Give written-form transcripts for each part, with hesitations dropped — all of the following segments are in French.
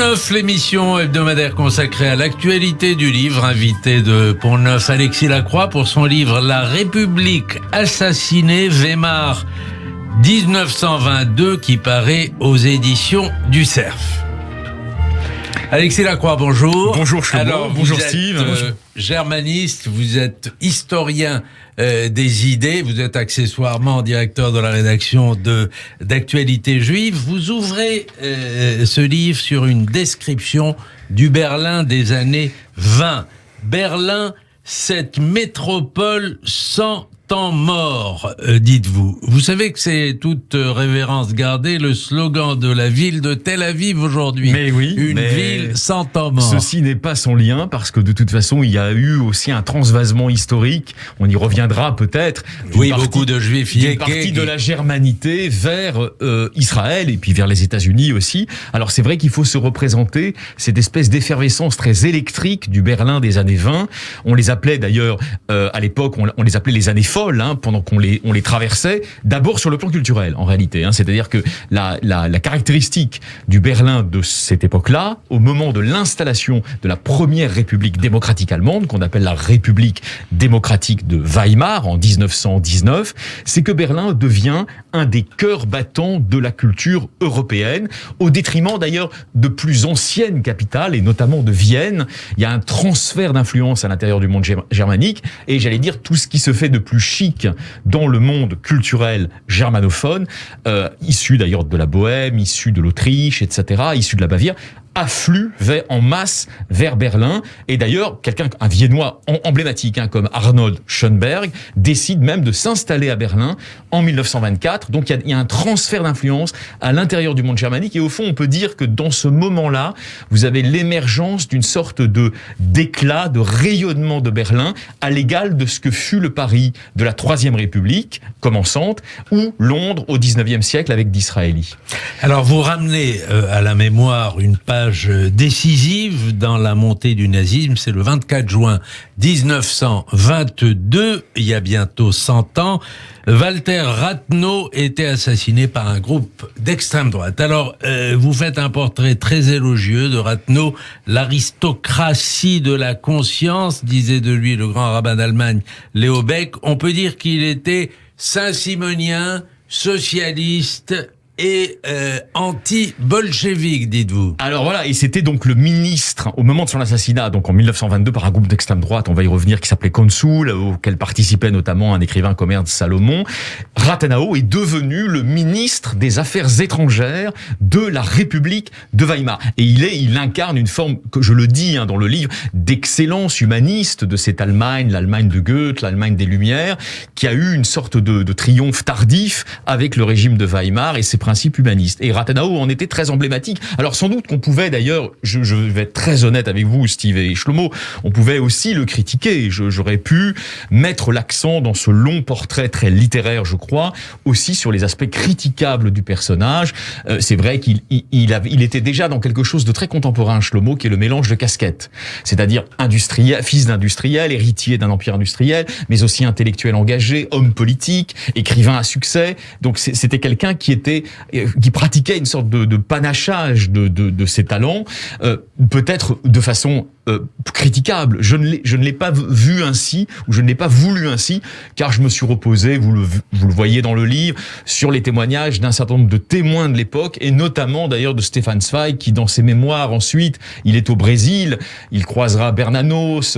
Pont-Neuf, l'émission hebdomadaire consacrée à l'actualité du livre. Invité de Pont-Neuf, Alexis Lacroix, pour son livre La République assassinée, Weimar 1922, qui paraît aux éditions du Cerf. Alexis Lacroix, bonjour. Bonjour Shlomo. Alors, bonjour vous Steve. êtes germaniste, vous êtes historien des idées, vous êtes accessoirement directeur de la rédaction d'Actualité Juive. Vous ouvrez ce livre sur une description du Berlin des années 20. Berlin, cette métropole sans temps mort, dites-vous. Vous savez que c'est toute révérence gardée le slogan de la ville de Tel Aviv aujourd'hui. Mais oui, une ville sans temps mort. Ceci n'est pas sans lien, parce que de toute façon, il y a eu aussi un transvasement historique. On y reviendra peut-être. Oui, beaucoup de juifs d'une partie de la germanité vers Israël et puis vers les États-Unis aussi. Alors c'est vrai qu'il faut se représenter cette espèce d'effervescence très électrique du Berlin des années 20. On les appelait d'ailleurs à l'époque, on les appelait les années folles, pendant qu'on les traversait, d'abord sur le plan culturel en réalité. C'est-à-dire que la caractéristique du Berlin de cette époque-là, au moment de l'installation de la première République démocratique allemande, qu'on appelle la République démocratique de Weimar en 1919, c'est que Berlin devient un des cœurs battants de la culture européenne, au détriment d'ailleurs de plus anciennes capitales, et notamment de Vienne. Il y a un transfert d'influence à l'intérieur du monde germanique, et j'allais dire tout ce qui se fait de plus chic dans le monde culturel germanophone, issu d'ailleurs de la Bohème, issu de l'Autriche, etc., issu de la Bavière, afflue en masse vers Berlin. Et d'ailleurs, un Viennois emblématique, comme Arnold Schönberg, décide même de s'installer à Berlin en 1924. Donc il y a un transfert d'influence à l'intérieur du monde germanique. Et au fond, on peut dire que dans ce moment-là, vous avez l'émergence d'une sorte d'éclat, de rayonnement de Berlin, à l'égal de ce que fut le Paris de la Troisième République commençante, ou Londres au XIXe siècle avec Disraeli. Alors vous ramenez à la mémoire une page décisive dans la montée du nazisme, c'est le 24 juin 1922, il y a bientôt 100 ans, Walter Rathenau était assassiné par un groupe d'extrême droite. Alors, vous faites un portrait très élogieux de Rathenau, l'aristocratie de la conscience, disait de lui le grand rabbin d'Allemagne, Léo Beck. On peut dire qu'il était saint-simonien, socialiste et anti-bolchevique, dites-vous. Alors voilà, et c'était donc le ministre, au moment de son assassinat, donc en 1922, par un groupe d'extrême droite, on va y revenir, qui s'appelait Konsul, auquel participait notamment un écrivain comme Ernst Salomon. Rathenau est devenu le ministre des Affaires étrangères de la République de Weimar. Et il incarne une forme, que je le dis dans le livre, d'excellence humaniste de cette Allemagne, l'Allemagne de Goethe, l'Allemagne des Lumières, qui a eu une sorte de triomphe tardif avec le régime de Weimar et ses principes humanistes. Et Rathenau en était très emblématique. Alors sans doute qu'on pouvait d'ailleurs, je vais être très honnête avec vous, Steve et Shlomo, on pouvait aussi le critiquer. J'aurais pu mettre l'accent dans ce long portrait très littéraire, je crois, aussi sur les aspects critiquables du personnage. C'est vrai qu'il était déjà dans quelque chose de très contemporain, Shlomo, qui est le mélange de casquettes. C'est-à-dire fils d'industriel, héritier d'un empire industriel, mais aussi intellectuel engagé, homme politique, écrivain à succès. Donc c'était quelqu'un qui pratiquait une sorte de panachage de ses talents, peut-être de façon critiquable. Je ne l'ai pas vu ainsi, ou je ne l'ai pas voulu ainsi, car je me suis reposé, vous le voyez dans le livre, sur les témoignages d'un certain nombre de témoins de l'époque, et notamment d'ailleurs de Stefan Zweig, qui dans ses mémoires ensuite, il est au Brésil, il croisera Bernanos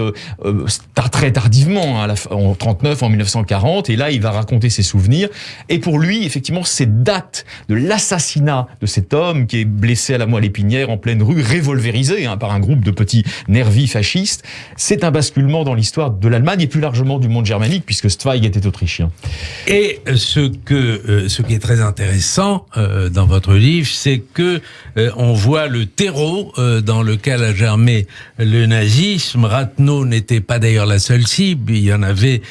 très tardivement, en 39, en 1940, et là il va raconter ses souvenirs. Et pour lui, effectivement, cette date de l'assassinat de cet homme qui est blessé à la moelle épinière en pleine rue, révolvérisé par un groupe de petits nervis fascistes, c'est un basculement dans l'histoire de l'Allemagne et plus largement du monde germanique, puisque Zweig était autrichien. Et ce qui est très intéressant dans votre livre, c'est que on voit le terreau dans lequel a germé le nazisme. Rathenau n'était pas d'ailleurs la seule cible, il y en avait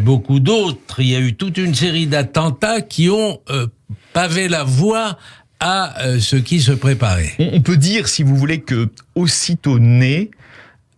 beaucoup d'autres. Il y a eu toute une série d'attentats qui ont pavé la voie à ce qui se préparait. On peut dire, si vous voulez, que aussitôt né,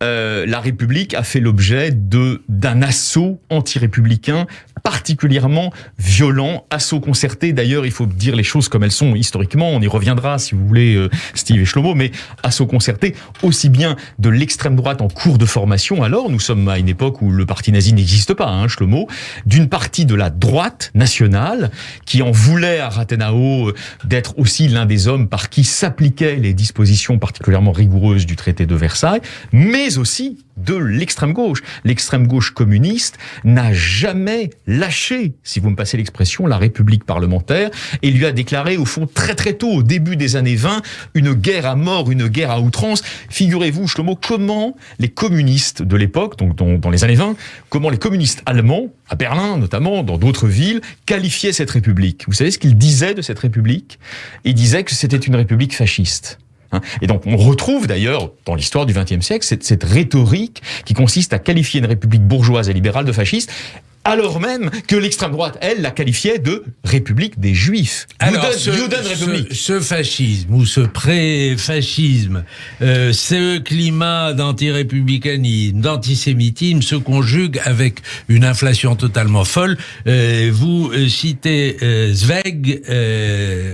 la République a fait l'objet d'un assaut anti-républicain particulièrement violent, assaut concerté. D'ailleurs, il faut dire les choses comme elles sont historiquement. On y reviendra, si vous voulez, Steve et Shlomo, mais assaut concerté, aussi bien de l'extrême droite en cours de formation. Alors, nous sommes à une époque où le parti nazi n'existe pas, Shlomo, d'une partie de la droite nationale qui en voulait à Rathenau d'être aussi l'un des hommes par qui s'appliquaient les dispositions particulièrement rigoureuses du traité de Versailles, mais aussi de l'extrême gauche. L'extrême gauche communiste n'a jamais lâché, si vous me passez l'expression, la République parlementaire et lui a déclaré au fond très très tôt, au début des années 20, une guerre à mort, une guerre à outrance. Figurez-vous, Shlomo, comment les communistes de l'époque, donc dans les années 20, comment les communistes allemands, à Berlin notamment, dans d'autres villes, qualifiaient cette République. Vous savez ce qu'ils disaient de cette République ? Ils disaient que c'était une République fasciste. Et donc, on retrouve d'ailleurs, dans l'histoire du XXe siècle, cette rhétorique qui consiste à qualifier une république bourgeoise et libérale de fasciste, alors même que l'extrême droite, elle, la qualifiait de république des Juifs. Alors, ce fascisme ou ce pré-fascisme, ce climat d'antirépublicanisme, d'antisémitisme se conjugue avec une inflation totalement folle. Vous citez Zweig,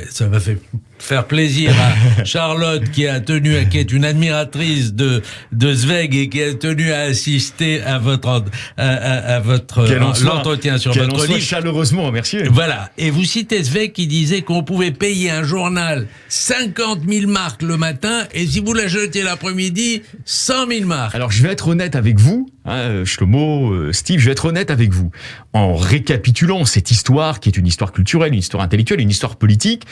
ça m'a fait faire plaisir à Charlotte qui est une admiratrice de Zweig et qui a tenu à assister à votre l'entretien sur votre livre. Chaleureusement, merci. Voilà. Et vous citez Zweig qui disait qu'on pouvait payer un journal 50 000 marks le matin et si vous l'achetiez l'après-midi, 100 000 marks. Alors je vais être honnête avec vous, Shlomo, Steve, je vais être honnête avec vous. En récapitulant cette histoire qui est une histoire culturelle, une histoire intellectuelle, une histoire politique,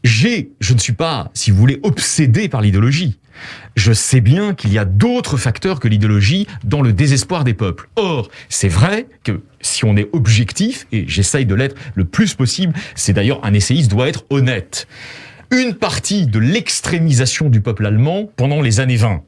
je ne suis pas, si vous voulez, obsédé par l'idéologie. Je sais bien qu'il y a d'autres facteurs que l'idéologie dans le désespoir des peuples. Or, c'est vrai que si on est objectif, et j'essaye de l'être le plus possible, c'est d'ailleurs un essayiste doit être honnête. Une partie de l'extrémisation du peuple allemand pendant les années 20,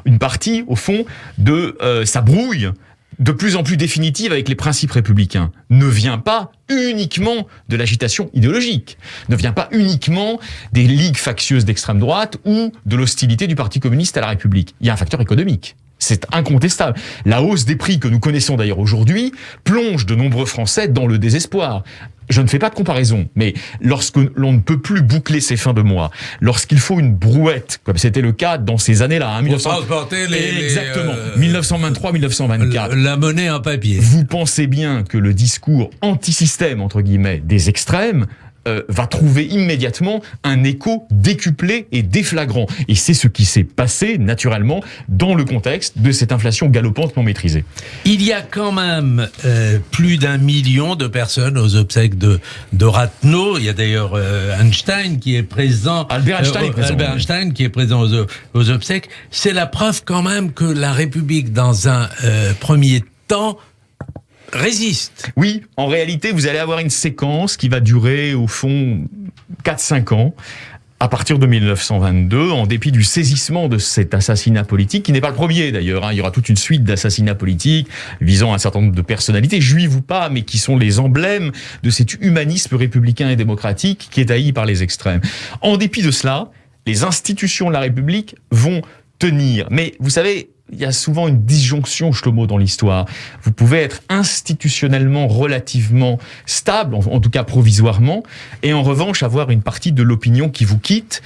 une partie, au fond, de sa brouille de plus en plus définitive avec les principes républicains, ne vient pas uniquement de l'agitation idéologique, ne vient pas uniquement des ligues factieuses d'extrême droite ou de l'hostilité du Parti communiste à la République. Il y a un facteur économique. C'est incontestable. La hausse des prix que nous connaissons d'ailleurs aujourd'hui plonge de nombreux Français dans le désespoir. Je ne fais pas de comparaison, mais lorsque l'on ne peut plus boucler ses fins de mois, lorsqu'il faut une brouette, comme c'était le cas dans ces années-là, pour transporter exactement, 1923-1924, la monnaie en papier. Vous pensez bien que le discours anti-système, entre guillemets, des extrêmes, va trouver immédiatement un écho décuplé et déflagrant. Et c'est ce qui s'est passé, naturellement, dans le contexte de cette inflation galopante non maîtrisée. Il y a quand même plus d'1 million de personnes aux obsèques de Rathenau. Il y a d'ailleurs Einstein qui est présent. Albert Einstein qui est présent aux obsèques. C'est la preuve quand même que la République, dans un premier temps, résiste. Oui, en réalité, vous allez avoir une séquence qui va durer, au fond, 4-5 ans, à partir de 1922, en dépit du saisissement de cet assassinat politique, qui n'est pas le premier d'ailleurs, il y aura toute une suite d'assassinats politiques visant un certain nombre de personnalités, juives ou pas, mais qui sont les emblèmes de cet humanisme républicain et démocratique qui est haï par les extrêmes. En dépit de cela, les institutions de la République vont tenir. Mais vous savez, il y a souvent une disjonction, Shlomo, dans l'histoire. Vous pouvez être institutionnellement relativement stable, en tout cas provisoirement, et en revanche avoir une partie de l'opinion qui vous quitte,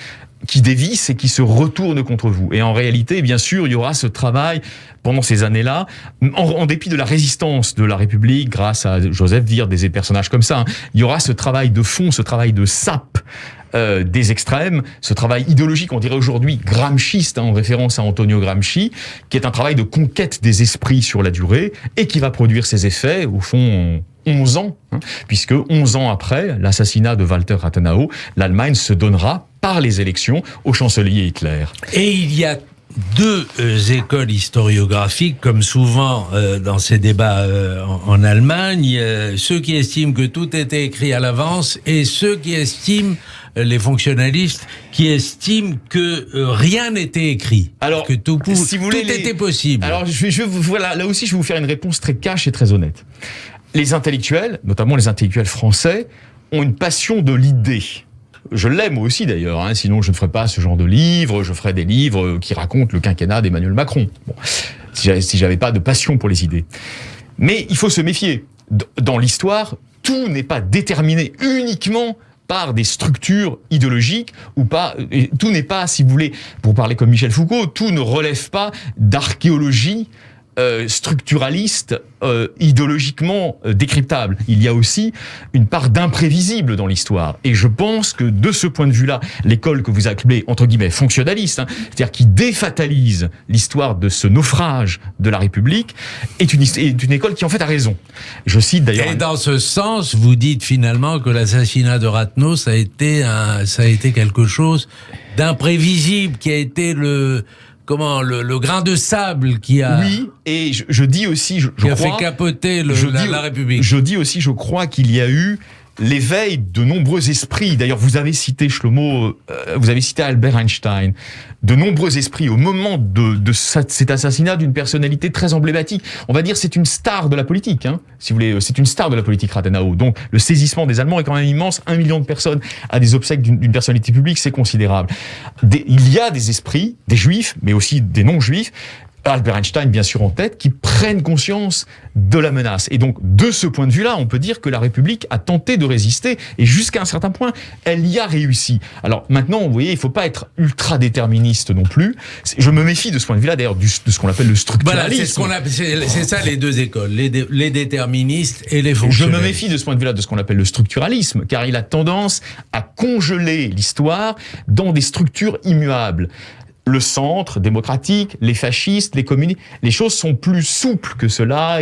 qui dévisse et qui se retourne contre vous. Et en réalité, bien sûr, il y aura ce travail pendant ces années-là, en dépit de la résistance de la République, grâce à Joseph Wirth, des personnages comme ça, il y aura ce travail de fond, ce travail de sape, des extrêmes, ce travail idéologique, on dirait aujourd'hui gramsciste, en référence à Antonio Gramsci, qui est un travail de conquête des esprits sur la durée et qui va produire ses effets, au fond, 11 ans, puisque 11 ans après l'assassinat de Walter Rathenau, l'Allemagne se donnera par les élections au chancelier Hitler. Et il y a deux écoles historiographiques, comme souvent dans ces débats en Allemagne, ceux qui estiment que tout était écrit à l'avance et ceux qui estiment, les fonctionnalistes, qui estiment que rien n'était écrit. Alors, que tout était possible. Alors, voilà, là aussi, je vais vous faire une réponse très cash et très honnête. Les intellectuels, notamment les intellectuels français, ont une passion de l'idée. Je l'aime moi aussi d'ailleurs, sinon je ne ferais pas ce genre de livres, je ferais des livres qui racontent le quinquennat d'Emmanuel Macron. Bon, si j'avais pas de passion pour les idées. Mais il faut se méfier. dans l'histoire, tout n'est pas déterminé uniquement par des structures idéologiques ou pas. Tout n'est pas, si vous voulez, pour parler comme Michel Foucault, tout ne relève pas d'archéologie structuraliste, idéologiquement décryptable. Il y a aussi une part d'imprévisible dans l'histoire. Et je pense que de ce point de vue-là, l'école que vous appelez, entre guillemets, fonctionnaliste, c'est-à-dire qui défatalise l'histoire de ce naufrage de la République, est une école qui en fait a raison. Je cite d'ailleurs... Et dans ce sens, vous dites finalement que l'assassinat de Rathenau, ça a été quelque chose d'imprévisible, qui a été le grain de sable qui a... Oui, et je dis aussi, je crois... Qui a fait capoter la République. Je dis aussi, je crois qu'il y a eu l'éveil de nombreux esprits. D'ailleurs, vous avez cité Shlomo, vous avez cité Albert Einstein. De nombreux esprits au moment de cet assassinat d'une personnalité très emblématique. On va dire c'est une star de la politique, si vous voulez. C'est une star de la politique, Rathenau. Donc le saisissement des Allemands est quand même immense. 1 million de personnes à des obsèques d'une personnalité publique, c'est considérable. Il y a des esprits, des juifs, mais aussi des non-juifs, Albert Einstein, bien sûr, en tête, qui prennent conscience de la menace. Et donc, de ce point de vue-là, on peut dire que la République a tenté de résister, et jusqu'à un certain point, elle y a réussi. Alors, maintenant, vous voyez, il ne faut pas être ultra-déterministe non plus. Je me méfie de ce point de vue-là, d'ailleurs, de ce qu'on appelle le structuralisme. Voilà, c'est ça les deux écoles, les déterministes et les fonctionnalistes. Je me méfie de ce point de vue-là, de ce qu'on appelle le structuralisme, car il a tendance à congeler l'histoire dans des structures immuables. Le centre démocratique, les fascistes, les communistes, les choses sont plus souples que cela.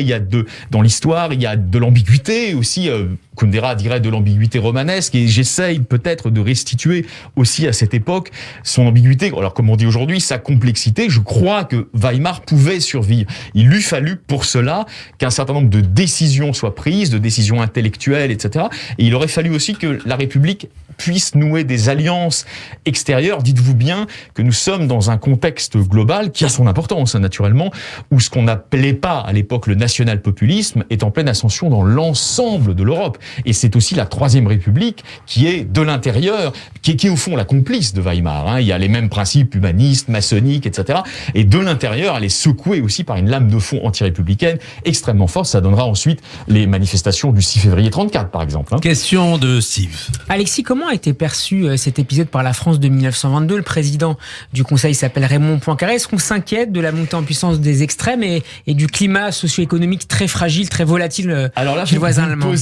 Dans l'histoire, il y a de l'ambiguïté aussi. Kundera dirait de l'ambiguïté romanesque, et j'essaye peut-être de restituer aussi à cette époque son ambiguïté. Alors comme on dit aujourd'hui, sa complexité. Je crois que Weimar pouvait survivre. Il eût fallu pour cela qu'un certain nombre de décisions soient prises, de décisions intellectuelles, etc. Et il aurait fallu aussi que la République puisse nouer des alliances extérieures. Dites-vous bien que nous sommes dans un contexte global qui a son importance, naturellement, où ce qu'on n'appelait pas à l'époque le national-populisme est en pleine ascension dans l'ensemble de l'Europe. Et c'est aussi la Troisième République qui est de l'intérieur, qui est au fond la complice de Weimar. Il y a les mêmes principes humanistes, maçonniques, etc. Et de l'intérieur, elle est secouée aussi par une lame de fond anti-républicaine extrêmement forte. Ça donnera ensuite les manifestations du 6 février 34, par exemple. Question de Steve. Alexis, comment a été perçu cet épisode par la France de 1922 ? Le président du Conseil s'appelle Raymond Poincaré. Est-ce qu'on s'inquiète de la montée en puissance des extrêmes et du climat socio-économique très fragile, très volatile chez le voisin allemand ?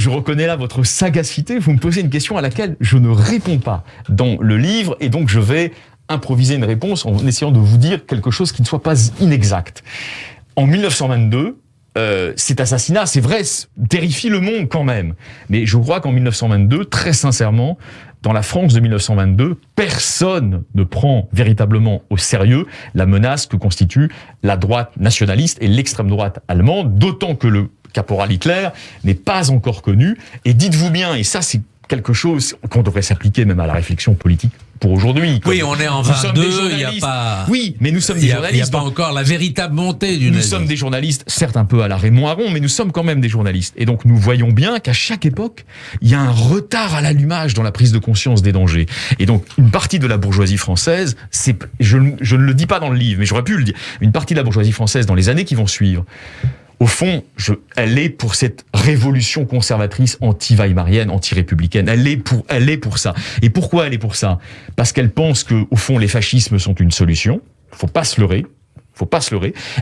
Je reconnais là votre sagacité. Vous me posez une question à laquelle je ne réponds pas dans le livre, et donc je vais improviser une réponse en essayant de vous dire quelque chose qui ne soit pas inexact. En 1922, cet assassinat, c'est vrai, terrifie le monde quand même. Mais je crois qu'en 1922, très sincèrement, dans la France de 1922, personne ne prend véritablement au sérieux la menace que constitue la droite nationaliste et l'extrême droite allemande, d'autant que le caporal Hitler n'est pas encore connu. Et dites-vous bien, et ça c'est quelque chose qu'on devrait s'appliquer même à la réflexion politique pour aujourd'hui. Oui, on est en 22, il n'y a pas... Oui, mais nous sommes des journalistes. Il n'y a pas encore la véritable montée du nazisme. Nous sommes des journalistes, certes un peu à la Raymond Aron, mais nous sommes quand même des journalistes. Et donc nous voyons bien qu'à chaque époque, il y a un retard à l'allumage dans la prise de conscience des dangers. Et donc une partie de la bourgeoisie française, je ne le dis pas dans le livre, mais j'aurais pu le dire, une partie de la bourgeoisie française dans les années qui vont suivre, au fond, elle est pour cette révolution conservatrice anti-weimarienne, anti-républicaine. Elle est pour ça. Et pourquoi elle est pour ça ? Parce qu'elle pense que, au fond, les fascismes sont une solution. Faut pas se leurrer.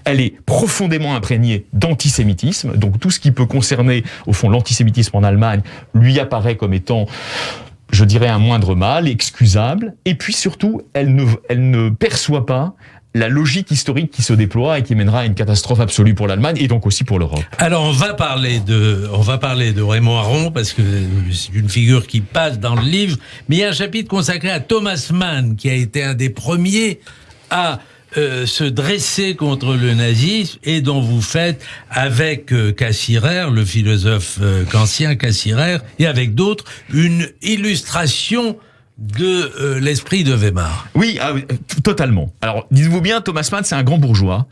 Elle est profondément imprégnée d'antisémitisme. Donc tout ce qui peut concerner, au fond, l'antisémitisme en Allemagne lui apparaît comme étant, je dirais, un moindre mal, excusable. Et puis surtout, elle ne perçoit pas la logique historique qui se déploie et qui mènera à une catastrophe absolue pour l'Allemagne et donc aussi pour l'Europe. Alors on va parler de Raymond Aron parce que c'est une figure qui passe dans le livre, mais il y a un chapitre consacré à Thomas Mann qui a été un des premiers à se dresser contre le nazisme et dont vous faites avec Cassirer, le philosophe kantien Cassirer, et avec d'autres une illustration de l'esprit de Weimar. Oui, totalement. Alors, dites-vous bien, Thomas Mann, c'est un grand bourgeois.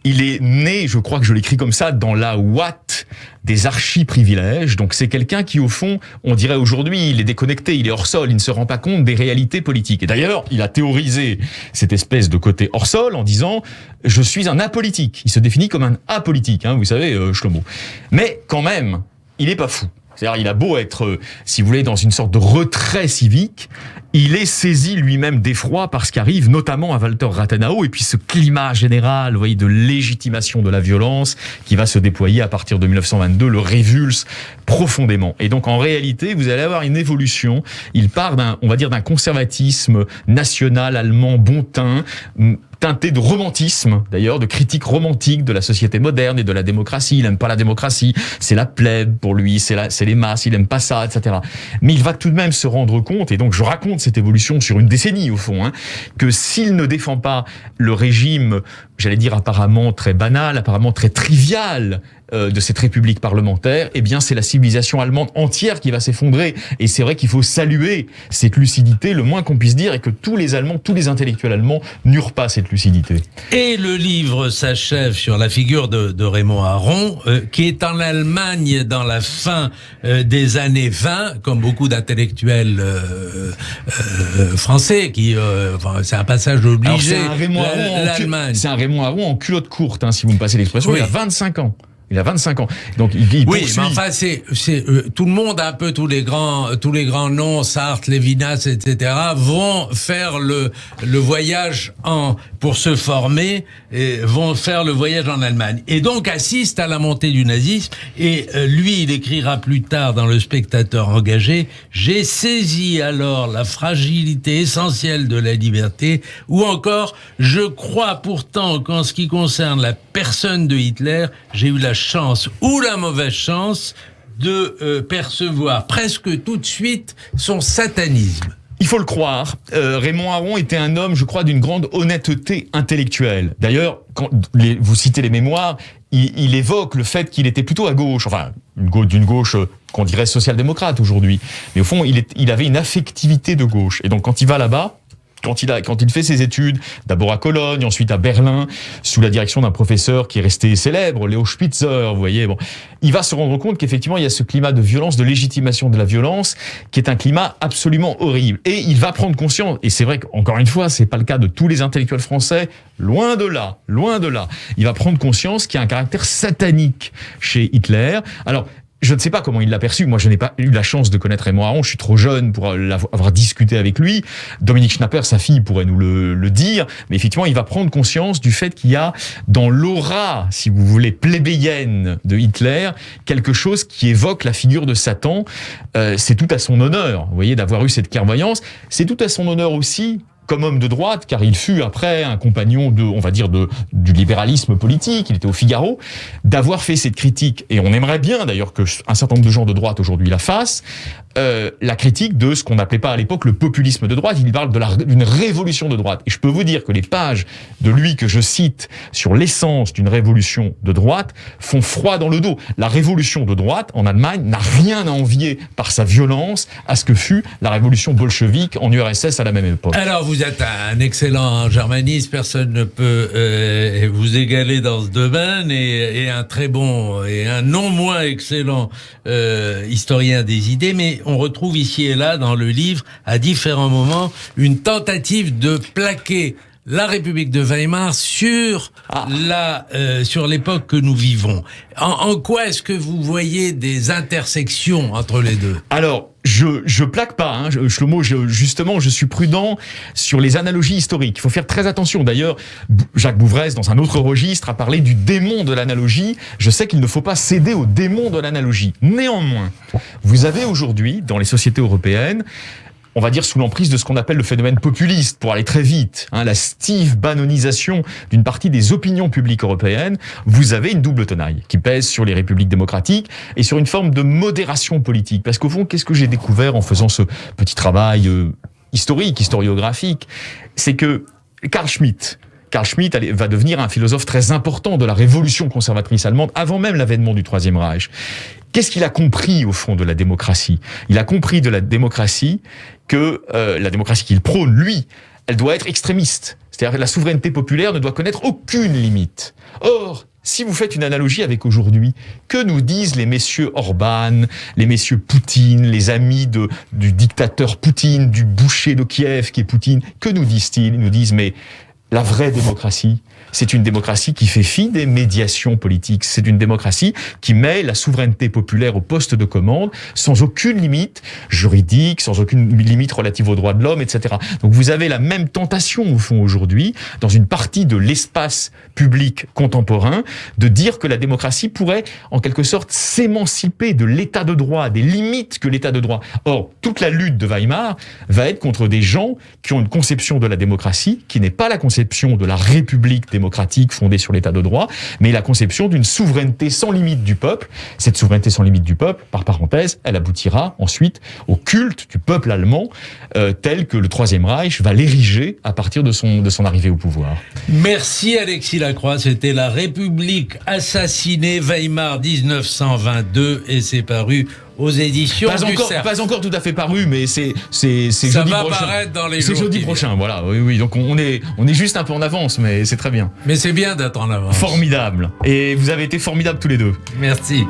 il est né, je crois que je l'écris comme ça, dans la ouate des archi-privilèges. Donc c'est quelqu'un qui, au fond, on dirait aujourd'hui, il est déconnecté, il est hors sol, il ne se rend pas compte des réalités politiques. Et d'ailleurs, il a théorisé cette espèce de côté hors sol en disant « je suis un apolitique ». Il se définit comme un apolitique, vous savez, Shlomo. Mais quand même, il n'est pas fou. C'est-à-dire, il a beau être, si vous voulez, dans une sorte de retrait civique, il est saisi lui-même d'effroi par ce qui arrive, notamment à Walter Rathenau, et puis ce climat général, vous voyez, de légitimation de la violence qui va se déployer à partir de 1922, le révulse profondément. Et donc, en réalité, vous allez avoir une évolution. Il part on va dire, d'un conservatisme national allemand bon teint, teinté de romantisme, d'ailleurs, de critique romantique de la société moderne et de la démocratie. Il n'aime pas la démocratie, c'est la plèbe pour lui, c'est les masses, il n'aime pas ça, etc. Mais il va tout de même se rendre compte, et donc je raconte cette évolution sur une décennie au fond, que s'il ne défend pas le régime, j'allais dire apparemment très banal, apparemment très trivial, de cette république parlementaire, eh bien c'est la civilisation allemande entière qui va s'effondrer. Et c'est vrai qu'il faut saluer cette lucidité, le moins qu'on puisse dire, et que tous les Allemands, tous les intellectuels allemands n'eurent pas cette lucidité. Et le livre s'achève sur la figure de Raymond Aron, qui est en Allemagne dans la fin des années 20, comme beaucoup d'intellectuels français, c'est un passage obligé. C'est un Raymond Aron en culotte courte, si vous me passez l'expression, oui. Il a 25 ans. Il a 25 ans. Donc il oui, mais enfin tout le monde, un peu tous les grands noms, Sartre, Lévinas, etc., vont faire le voyage pour se former, et vont faire le voyage en Allemagne. Et donc assistent à la montée du nazisme. Et lui, il écrira plus tard dans Le Spectateur engagé, j'ai saisi alors la fragilité essentielle de la liberté, ou encore, je crois pourtant qu'en ce qui concerne la personne de Hitler, j'ai eu la chance ou la mauvaise chance de percevoir presque tout de suite son satanisme. Il faut le croire. Raymond Aron était un homme, je crois, d'une grande honnêteté intellectuelle. D'ailleurs, quand vous citez les mémoires, il évoque le fait qu'il était plutôt à gauche, enfin, d'une gauche qu'on dirait social-démocrate aujourd'hui. Mais au fond, il avait une affectivité de gauche. Et donc, quand il va là-bas, quand il fait ses études, d'abord à Cologne, ensuite à Berlin, sous la direction d'un professeur qui est resté célèbre, Léo Spitzer, vous voyez, il va se rendre compte qu'effectivement, il y a ce climat de violence, de légitimation de la violence, qui est un climat absolument horrible. Et il va prendre conscience, et c'est vrai qu'encore une fois, c'est pas le cas de tous les intellectuels français, loin de là. Il va prendre conscience qu'il y a un caractère satanique chez Hitler. Alors, je ne sais pas comment il l'a perçu. Moi, je n'ai pas eu la chance de connaître Raymond Aron. Je suis trop jeune pour avoir discuté avec lui. Dominique Schnapper, sa fille, pourrait nous le dire. Mais effectivement, il va prendre conscience du fait qu'il y a dans l'aura, si vous voulez, plébéienne de Hitler, quelque chose qui évoque la figure de Satan. C'est tout à son honneur, vous voyez, d'avoir eu cette clairvoyance. C'est tout à son honneur aussi, comme homme de droite, car il fut après un compagnon du libéralisme politique, il était au Figaro, d'avoir fait cette critique, et on aimerait bien d'ailleurs qu'un certain nombre de gens de droite aujourd'hui la fassent, la critique de ce qu'on n'appelait pas à l'époque le populisme de droite. Il parle d'une révolution de droite. Et je peux vous dire que les pages de lui que je cite sur l'essence d'une révolution de droite font froid dans le dos. La révolution de droite en Allemagne n'a rien à envier par sa violence à ce que fut la révolution bolchevique en URSS à la même époque. Alors vous êtes un excellent germaniste, personne ne peut vous égaler dans ce domaine, et un très bon et un non moins excellent historien des idées, mais on retrouve ici et là dans le livre, à différents moments, une tentative de plaquer la République de Weimar sur l'époque que nous vivons. En quoi est-ce que vous voyez des intersections entre les deux ? Alors, je plaque pas, Shlomo, justement, je suis prudent sur les analogies historiques. Il faut faire très attention. D'ailleurs, Jacques Bouvresse, dans un autre registre, a parlé du démon de l'analogie. Je sais qu'il ne faut pas céder au démon de l'analogie. Néanmoins, vous avez aujourd'hui, dans les sociétés européennes, on va dire sous l'emprise de ce qu'on appelle le phénomène populiste, pour aller très vite, la Steve Bannonisation d'une partie des opinions publiques européennes, vous avez une double tenaille qui pèse sur les républiques démocratiques et sur une forme de modération politique. Parce qu'au fond, qu'est-ce que j'ai découvert en faisant ce petit travail historiographique, c'est que Carl Schmitt va devenir un philosophe très important de la révolution conservatrice allemande avant même l'avènement du Troisième Reich. Qu'est-ce qu'il a compris au fond de la démocratie ? Il a compris de la démocratie que la démocratie qu'il prône, lui, elle doit être extrémiste. C'est-à-dire que la souveraineté populaire ne doit connaître aucune limite. Or, si vous faites une analogie avec aujourd'hui, que nous disent les messieurs Orban, les messieurs Poutine, les amis du dictateur Poutine, du boucher de Kiev qui est Poutine, que nous disent-ils? Ils nous disent, mais la vraie démocratie, c'est une démocratie qui fait fi des médiations politiques. C'est une démocratie qui met la souveraineté populaire au poste de commande, sans aucune limite juridique, sans aucune limite relative aux droits de l'homme, etc. Donc vous avez la même tentation, au fond, aujourd'hui, dans une partie de l'espace public contemporain, de dire que la démocratie pourrait, en quelque sorte, s'émanciper de l'état de droit, des limites que l'état de droit. Or, toute la lutte de Weimar va être contre des gens qui ont une conception de la démocratie qui n'est pas la conception de la république démocratique fondée sur l'état de droit, mais la conception d'une souveraineté sans limite du peuple. Cette souveraineté sans limite du peuple, par parenthèse, elle aboutira ensuite au culte du peuple allemand, tel que le Troisième Reich va l'ériger à partir de son arrivée au pouvoir. Merci Alexis Lacroix, c'était La République assassinée, Weimar 1922, et c'est paru aux éditions du Cerf. Pas encore tout à fait paru, mais c'est ça jeudi va prochain. paraître dans les c'est jours jeudi qui prochain, voilà. Oui. Donc on est juste un peu en avance, mais c'est très bien. Mais c'est bien d'être en avance. Formidable. Et vous avez été formidables tous les deux. Merci.